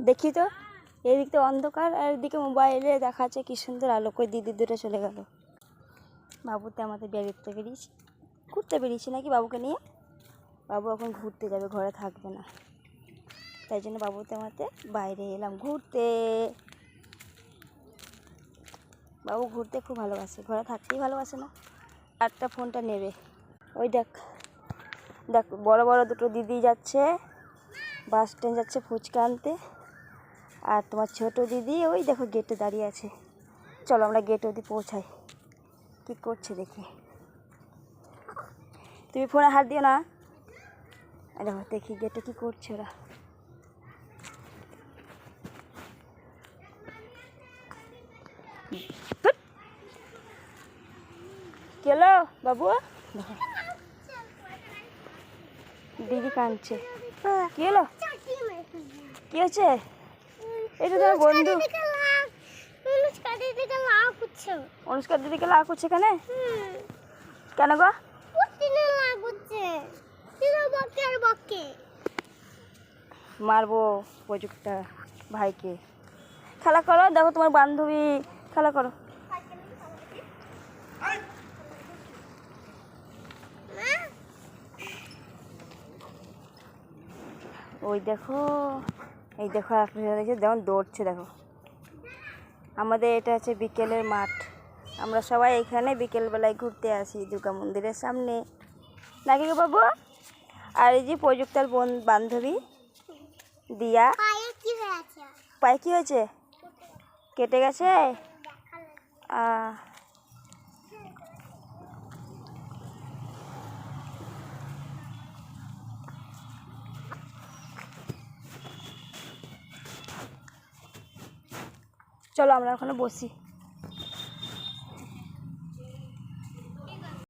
দেখি তো, এদিক তো অন্ধকার আর এদিকে মোবাইলে দেখাচ্ছে কি সুন্দর আলো। কই দিদি দুটো চলে গেল। বাবুতে আমাদের বেরোতে বেরিয়েছি, ঘুরতে বেরিয়েছি নাকি বাবুকে নিয়ে। বাবু এখন ঘুরতে যাবে, ঘরে থাকবে না, তাই জন্য বাবুতে আমাদের বাইরে এলাম ঘুরতে। বাবু ঘুরতে খুব ভালোবাসে, ঘরে থাকতেই ভালোবাসে না। আরটা ফোনটা নেবে। ওই দেখ দেখ, বড় বড় দুটো দিদি যাচ্ছে, বাস স্ট্যান্ড যাচ্ছে ফুচকা আনতে। আর তোমার ছোট দিদি ওই দেখো গেটে দাঁড়িয়ে আছে। চলো আমরা গেট অবধি পৌঁছাই, কী করছে দেখি। তুমি ফোনে হাত দিও না। দেখো দেখি গেটে কী করছে ওরা। কেলো বাবু, দেখো দিদি কাঁদছে। কি হলো, কি হচ্ছে? এটা তোমার বন্ধু অনুষ্কা দিদিকে লাভ করছে কেন? কেন গো? মারবো প্রযুক্তা ভাইকে। খেলা করো, দেখো তোমার বান্ধবী খেলা করো। ওই দেখো, এই দেখো আপনারা দেখে যেমন দৌড়ছে দেখো। আমাদের এটা হচ্ছে বিকেলের মাঠ, আমরা সবাই এখানে বিকেলবেলায় ঘুরতে আসি দুর্গা মন্দিরের সামনে, নাকি গো বাবু? আর এই যে প্রযুক্তার বান্ধবী দিয়া, পায়ে কি হয়েছে? কেটে গেছে? চলো আমরা ওখানে বসি।